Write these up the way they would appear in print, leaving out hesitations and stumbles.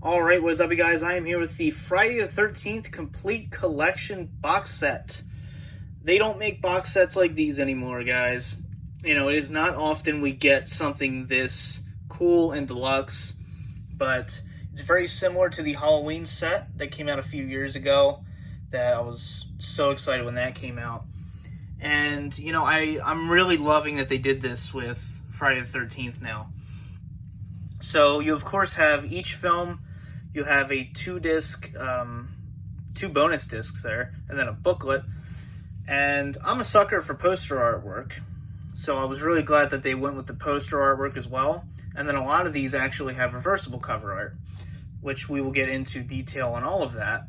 Alright, what is up, you guys? I am here with the Friday the 13th Complete Collection box set. They don't make box sets like these anymore, guys. You know, it is not often we get something this cool and deluxe, but it's very similar to the Halloween set that came out a few years ago that I was so excited when that came out. And, you know, I'm really loving that they did this with Friday the 13th now. So you, of course, have each film. You have a two bonus discs there, and then a booklet. And I'm a sucker for poster artwork, so I was really glad that they went with the poster artwork as well. And then a lot of these actually have reversible cover art, which we will get into detail on all of that.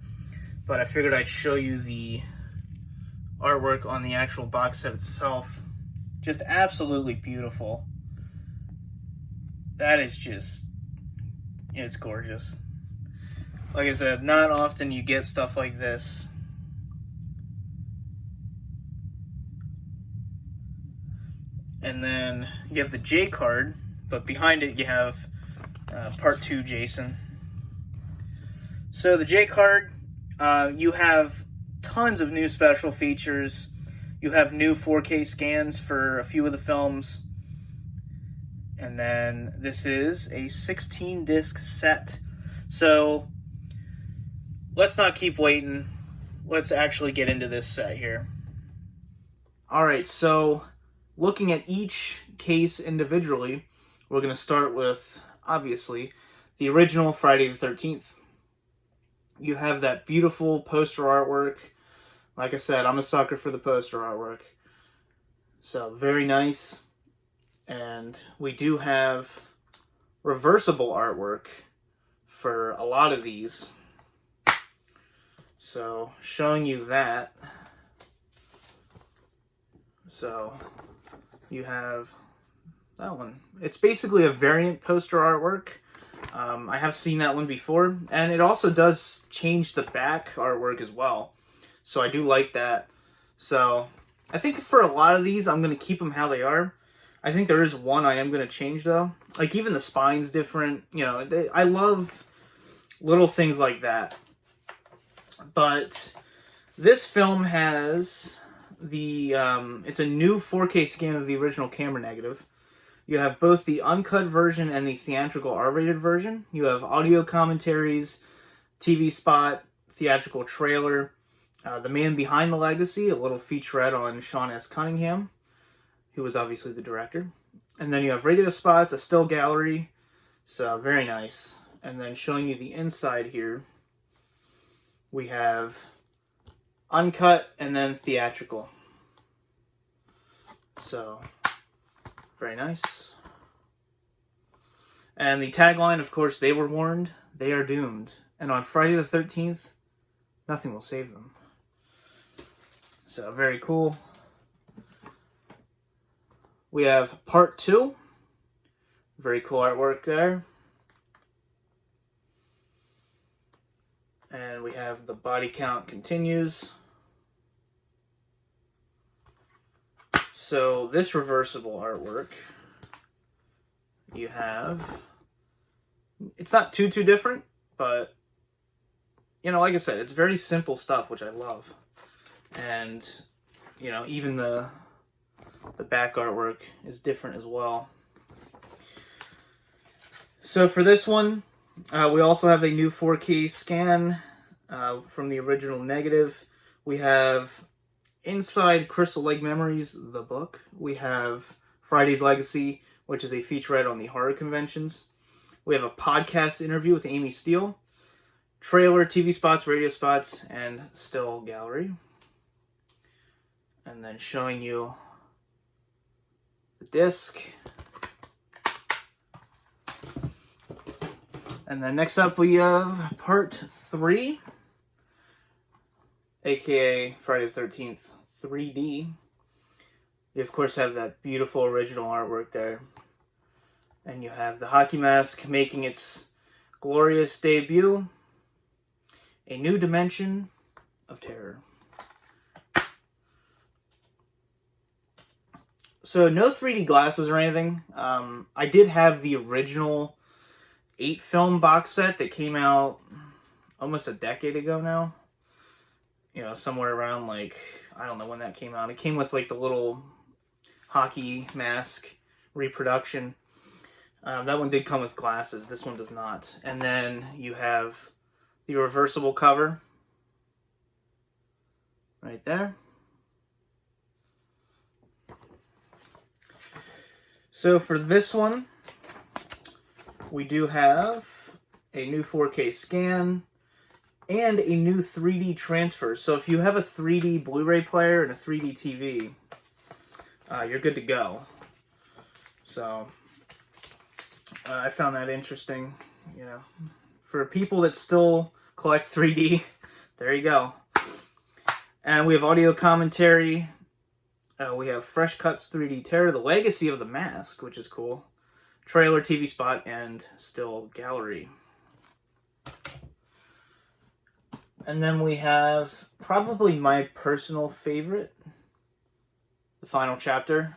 But I figured I'd show you the artwork on the actual box set itself. Just absolutely beautiful. That is just, it's gorgeous. Like I said, not often you get stuff like this. And then you have the J card, but behind it you have part 2 Jason. So the J card, you have tons of new special features. You have new 4K scans for a few of the films. And then this is a 16-disc set. So let's not keep waiting. Let's actually get into this set here. Alright, so looking at each case individually, we're going to start with, obviously, the original Friday the 13th. You have that beautiful poster artwork. Like I said, I'm a sucker for the poster artwork. So, very nice. And we do have reversible artwork for a lot of these. So, showing you that. So, you have that one. It's basically a variant poster artwork. I have seen that one before. And it also does change the back artwork as well. So, I do like that. So, I think for a lot of these, I'm going to keep them how they are. I think there is one I am going to change, though. Like, even the spine's different. You know, I love little things like that. But this film has the, it's a new 4K scan of the original camera negative. You have both the uncut version and the theatrical R-rated version. You have audio commentaries, TV spot, theatrical trailer, The Man Behind the Legacy, a little featurette on Sean S. Cunningham, who was obviously the director. And then you have radio spots, a still gallery, so very nice. And then showing you the inside here, we have uncut and then theatrical. So, very nice. And the tagline, of course, they were warned, they are doomed. And on Friday the 13th, nothing will save them. So, very cool. We have part 2. Very cool artwork there. And we have the body count continues. So this reversible artwork, you have, it's not too different, but, you know, like I said, it's very simple stuff, which I love. And, you know, even the back artwork is different as well. So for this one, we also have a new 4K scan from the original negative. We have Inside Crystal Lake Memories, the book. We have Friday's Legacy, which is a featurette on the horror conventions. We have a podcast interview with Amy Steele, trailer, TV spots, radio spots, and still gallery. And then showing you the disc. And then next up we have part 3, aka Friday the 13th 3D. You of course have that beautiful original artwork there. And you have the hockey mask making its glorious debut. A new dimension of terror. So no 3D glasses or anything. I did have the original 8-film box set that came out almost a decade ago now. You know, somewhere around, like, I don't know when that came out. It came with, like, the little hockey mask reproduction. That one did come with glasses. This one does not. And then you have the reversible cover right there. So for this one, we do have a new 4K scan and a new 3D transfer. So if you have a 3D Blu-ray player and a 3D TV, you're good to go. So I found that interesting, you know. For people that still collect 3D, there you go. And we have audio commentary. We have Fresh Cuts 3D Terror, The Legacy of the Mask, which is cool. Trailer, TV spot, and still gallery. And then we have probably my personal favorite, the final chapter.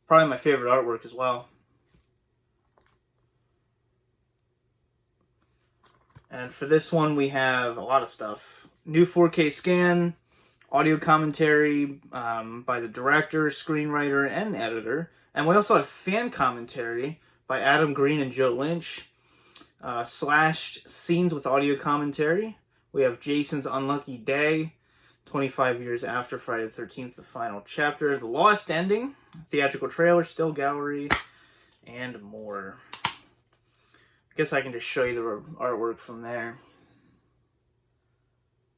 Probably my favorite artwork as well. And for this one, we have a lot of stuff. New 4K scan, audio commentary by the director, screenwriter, and editor. And we also have fan commentary by Adam Green and Joe Lynch. Slashed scenes with audio commentary. We have Jason's Unlucky Day, 25 years after Friday the 13th, the final chapter. The Lost Ending, theatrical trailer, still gallery, and more. I guess I can just show you the artwork from there.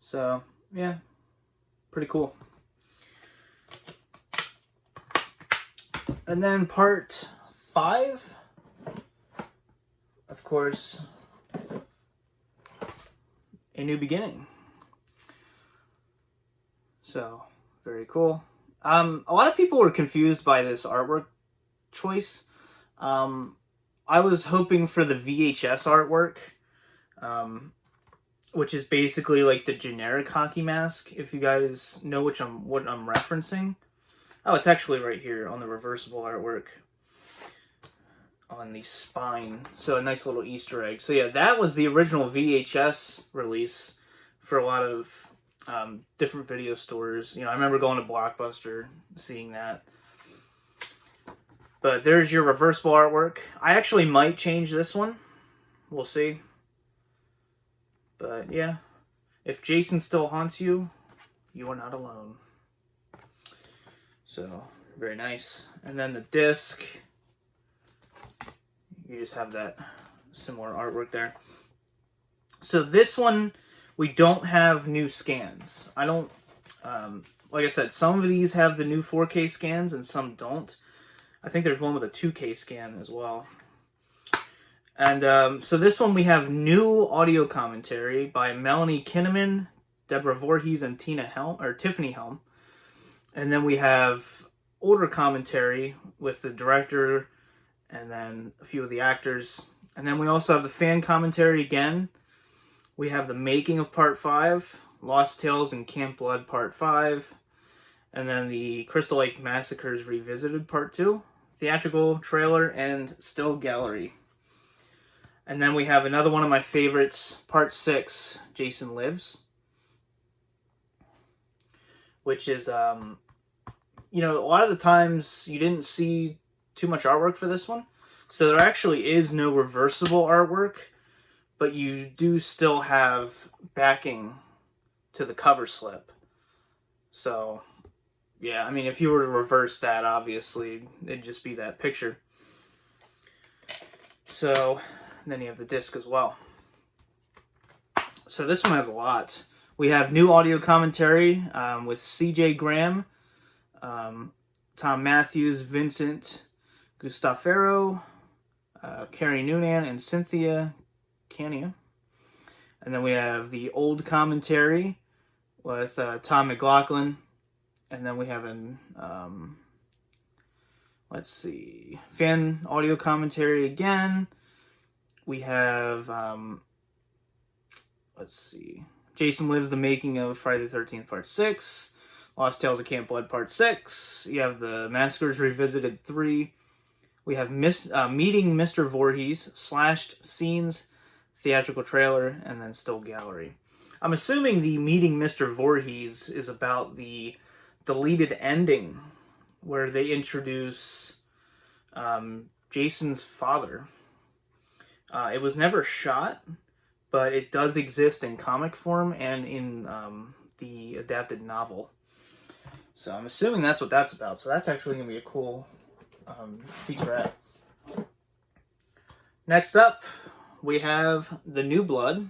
So, yeah, pretty cool. And then part 5, of course, A New Beginning. So, very cool. A lot of people were confused by this artwork choice. I was hoping for the VHS artwork, which is basically like the generic hockey mask, if you guys know what I'm referencing. Oh, it's actually right here on the reversible artwork on the spine. So a nice little Easter egg. So yeah, that was the original VHS release for a lot of different video stores. You know, I remember going to Blockbuster, seeing that. But there's your reversible artwork. I actually might change this one. We'll see. But yeah, if Jason still haunts you, you are not alone. So, very nice. And then the disc, you just have that similar artwork there. So this one, we don't have new scans. I don't, like I said, some of these have the new 4K scans and some don't. I think there's one with a 2K scan as well. And so this one we have new audio commentary by Melanie Kinnaman, Deborah Voorhees, and Tiffany Helm. And then we have older commentary with the director and then a few of the actors. And then we also have the fan commentary again. We have the making of Part 5, Lost Tales and Camp Blood Part 5, and then the Crystal Lake Massacres Revisited Part 2, theatrical trailer, and still gallery. And then we have another one of my favorites, Part 6, Jason Lives, which is, you know, a lot of the times you didn't see too much artwork for this one. So there actually is no reversible artwork, but you do still have backing to the cover slip. So, yeah, I mean, if you were to reverse that, obviously, it'd just be that picture. So, then you have the disc as well. So this one has a lot. We have new audio commentary with CJ Graham, Tom Matthews, Vincent Gustafaro, Carrie Noonan, and Cynthia Cania. And then we have the old commentary with Tom McLaughlin. And then we have an, let's see, fan audio commentary again. We have, let's see, Jason Lives, the making of Friday the 13th Part 6. Lost Tales of Camp Blood Part 6. You have the Massacres Revisited 3. We have Meeting Mr. Voorhees, slashed scenes, theatrical trailer, and then still gallery. I'm assuming the Meeting Mr. Voorhees is about the deleted ending where they introduce Jason's father. It was never shot, but it does exist in comic form and in the adapted novel. So I'm assuming that's what that's about. So that's actually going to be a cool featurette. Next up, we have The New Blood.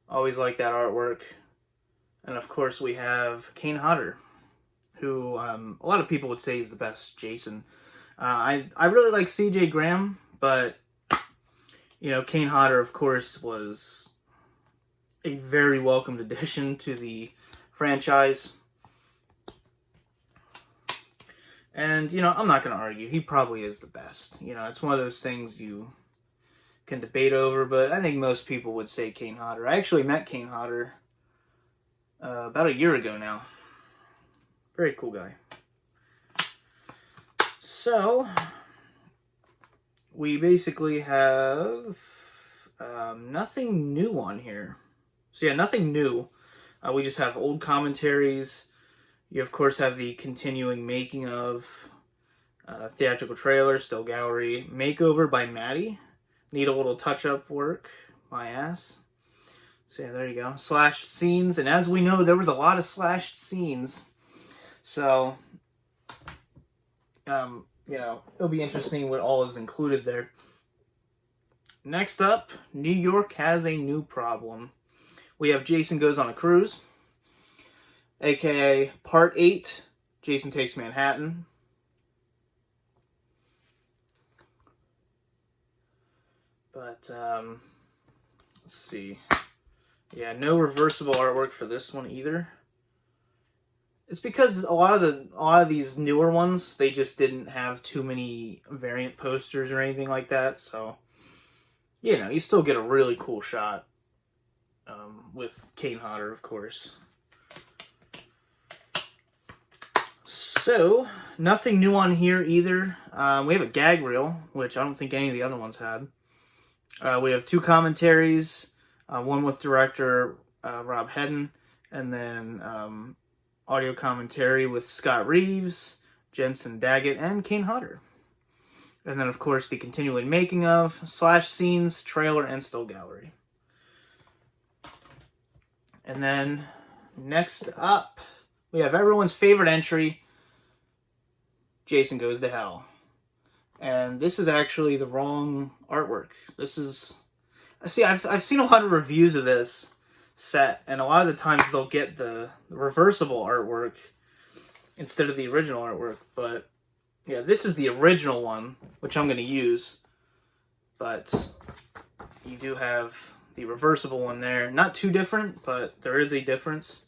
Always like that artwork. And of course we have Kane Hodder, who a lot of people would say is the best Jason. I really like C.J. Graham, but you know, Kane Hodder, of course, was a very welcomed addition to the franchise. And, you know, I'm not going to argue. He probably is the best. You know, it's one of those things you can debate over, but I think most people would say Kane Hodder. I actually met Kane Hodder about a year ago now. Very cool guy. So, we basically have nothing new on here. So yeah, nothing new. We just have old commentaries. You, of course, have the continuing making of theatrical trailer, still gallery, makeover by Maddie. Need a little touch-up work, my ass. So yeah, there you go. Slashed scenes, and as we know, there was a lot of slashed scenes. So, you know, it'll be interesting what all is included there. Next up, New York has a new problem. We have Jason Goes on a Cruise, aka Part 8, Jason Takes Manhattan. But, let's see. Yeah, no reversible artwork for this one either. It's because a lot of these newer ones, they just didn't have too many variant posters or anything like that, so you know, you still get a really cool shot with Kane Hodder, of course. So, nothing new on here either. We have a gag reel, which I don't think any of the other ones had. We have 2 commentaries, one with director Rob Hedden, and then audio commentary with Scott Reeves, Jensen Daggett, and Kane Hodder. And then, of course, the continuing making of, slash scenes, trailer, and still gallery. And then, next up, we have everyone's favorite entry, Jason Goes to Hell. And this is actually the wrong artwork. This is... See, I've seen a lot of reviews of this set, and a lot of the times they'll get the reversible artwork instead of the original artwork, but yeah, this is the original one, which I'm going to use, but you do have the reversible one there. Not too different, but there is a difference.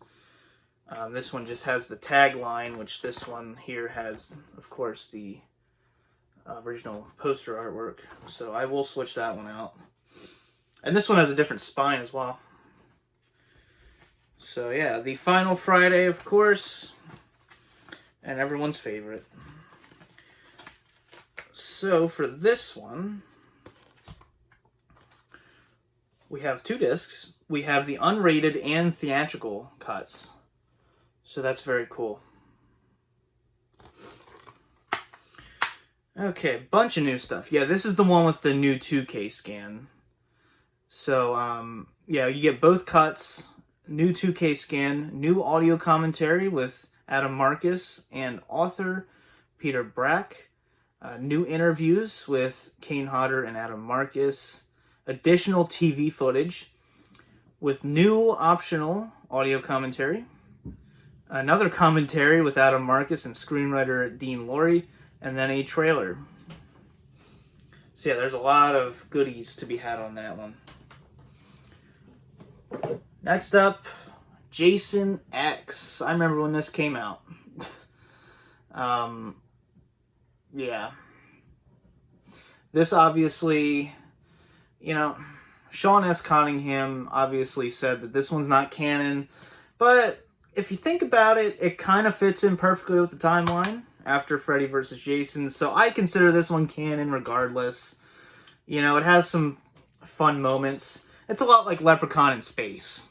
This one just has the tagline, which this one here has, of course, the original poster artwork, so I will switch that one out. And this one has a different spine as well. So yeah, the final Friday, of course, and everyone's favorite. So for this one, we have 2 discs. We have the unrated and theatrical cuts. So that's very cool. Okay, bunch of new stuff. Yeah, this is the one with the new 2K scan. So, yeah, you get both cuts, new 2K scan, new audio commentary with Adam Marcus and author Peter Brack, new interviews with Kane Hodder and Adam Marcus, additional TV footage with new optional audio commentary, another commentary with Adam Marcus and screenwriter Dean Laurie, and then a trailer. So yeah, there's a lot of goodies to be had on that one. Next up, Jason X. I remember when this came out. Yeah. This obviously, you know, Sean S. Cunningham obviously said that this one's not canon, but if you think about it, it kind of fits in perfectly with the timeline after Freddy vs. Jason. So I consider this one canon regardless. You know, it has some fun moments. It's a lot like Leprechaun in space.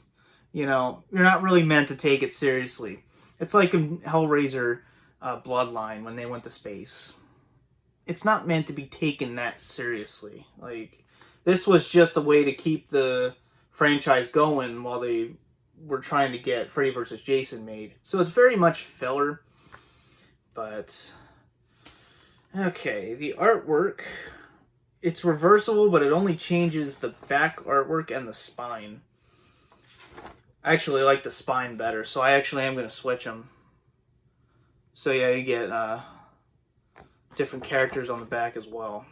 You know, you're not really meant to take it seriously. It's like in Hellraiser Bloodline when they went to space. It's not meant to be taken that seriously. Like, this was just a way to keep the franchise going while they were trying to get Freddy vs. Jason made. So it's very much filler. But, okay, the artwork, it's reversible, but it only changes the back artwork and the spine. I actually like the spine better, so I actually am going to switch them. So yeah, you get different characters on the back as well.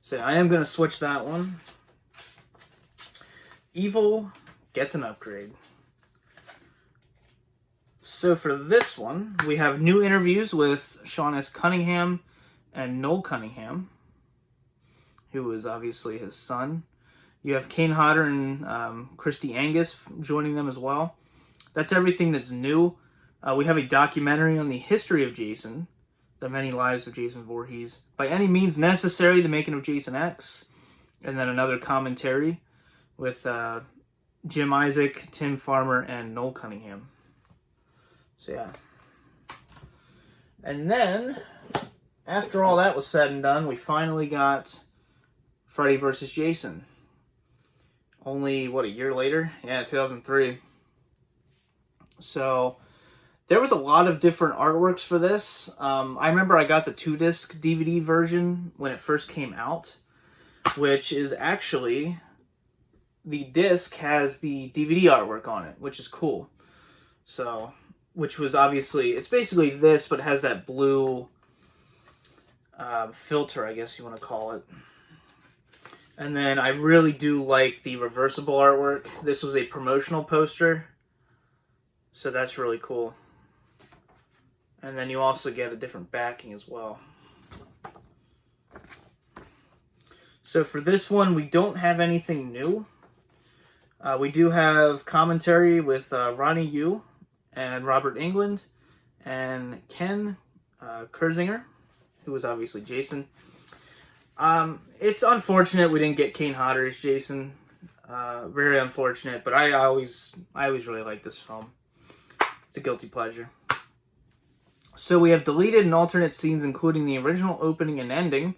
So I am going to switch that one. Evil gets an upgrade. So for this one, we have new interviews with Sean S. Cunningham and Noel Cunningham, who is obviously his son. You have Kane Hodder and Christy Angus joining them as well. That's everything that's new. We have a documentary on the history of Jason, The Many Lives of Jason Voorhees, By Any Means Necessary, The Making of Jason X, and then another commentary with Jim Isaac, Tim Farmer, and Noel Cunningham. So yeah. And then, after all that was said and done, we finally got Freddy vs. Jason. Only, what, a year later? Yeah, 2003. So, there was a lot of different artworks for this. I remember I got the 2-disc DVD version when it first came out, which is actually, the disc has the DVD artwork on it, which is cool. So, which was obviously, it's basically this, but it has that blue filter, I guess you want to call it. And then I really do like the reversible artwork. This was a promotional poster, so that's really cool. And then you also get a different backing as well. So for this one, we don't have anything new. We do have commentary with Ronnie Yu and Robert Englund and Ken Kersinger, who was obviously Jason. It's unfortunate we didn't get Kane Hodder as Jason. Very unfortunate, but I always really like this film. It's a guilty pleasure. So we have deleted and alternate scenes, including the original opening and ending,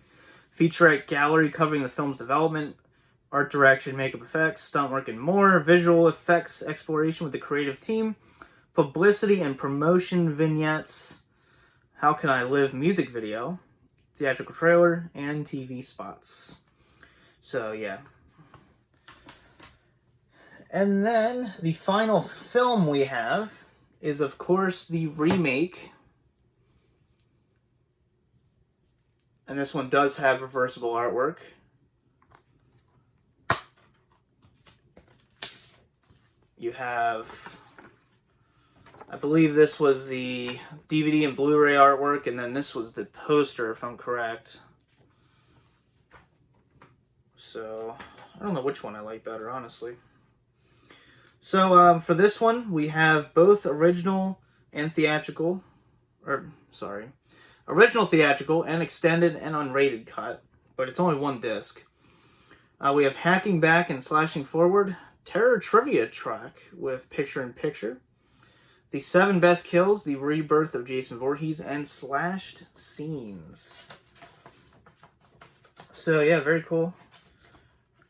featurette gallery covering the film's development, art direction, makeup effects, stunt work, and more, visual effects exploration with the creative team, publicity and promotion vignettes, How Can I Live music video, theatrical trailer, and TV spots. So, yeah. And then, the final film we have is, of course, the remake. And this one does have reversible artwork. You have, I believe this was the DVD and Blu-ray artwork, and then this was the poster, if I'm correct. So, I don't know which one I like better, honestly. So, for this one, we have both original and theatrical, original theatrical and extended and unrated cut, but it's only one disc. We have Hacking Back and Slashing Forward, Terror Trivia track with Picture-in-Picture, the 7 Best Kills, the Rebirth of Jason Voorhees, and Slashed Scenes. So yeah, very cool.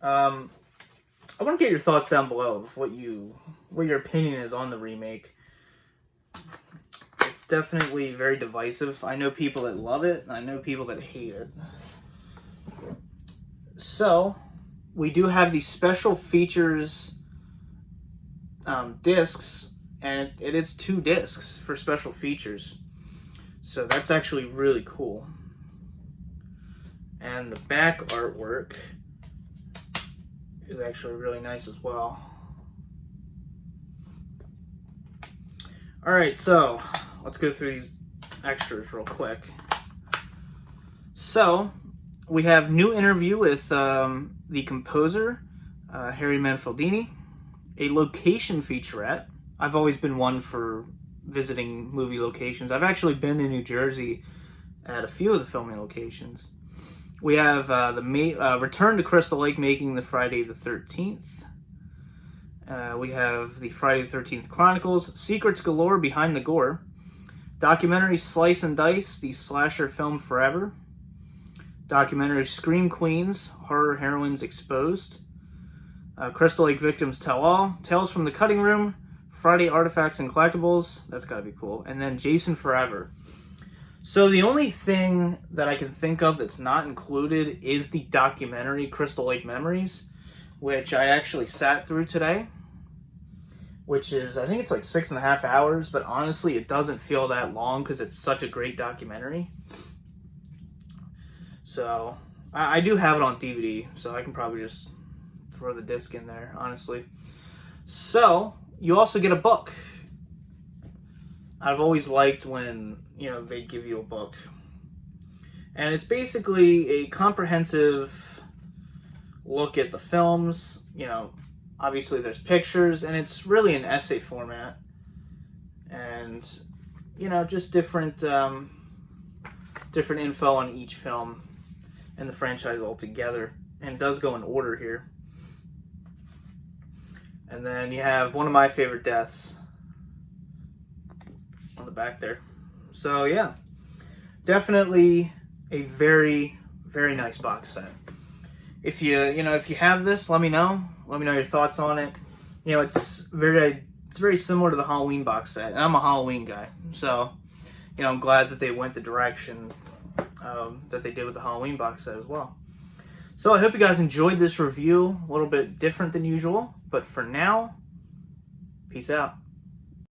I want to get your thoughts down below of what your opinion is on the remake. It's definitely very divisive. I know people that love it, and I know people that hate it. So, we do have the special features discs, and it is 2 discs for special features. So that's actually really cool. And the back artwork is actually really nice as well. Alright, so let's go through these extras real quick. So, we have new interview with the composer, Harry Manfredini, a location featurette I've always been one for visiting movie locations. I've actually been in New Jersey at a few of the filming locations. We have Return to Crystal Lake making the Friday the 13th. We have the Friday the 13th Chronicles, Secrets Galore Behind the Gore, documentary Slice and Dice, the slasher film forever, documentary Scream Queens, Horror Heroines Exposed, Crystal Lake Victims Tell All, Tales from the Cutting Room, Friday Artifacts and Collectibles, that's gotta be cool, and then Jason Forever. So the only thing that I can think of that's not included is the documentary Crystal Lake Memories, which I actually sat through today, which is, I think it's like 6.5 hours, but honestly it doesn't feel that long because it's such a great documentary. So I do have it on DVD, so I can probably just throw the disc in there, honestly. So you also get a book. I've always liked when, they give you a book. And it's basically a comprehensive look at the films. Obviously there's pictures, and it's really an essay format. And, just different info on each film and the franchise altogether. And it does go in order here. And then you have one of my favorite deaths on the back there. So yeah, definitely a very, very nice box set. If you have this, let me know. Let me know your thoughts on it. It's very similar to the Halloween box set. And I'm a Halloween guy, so I'm glad that they went the direction that they did with the Halloween box set as well. So I hope you guys enjoyed this review. A little bit different than usual, but for now, peace out.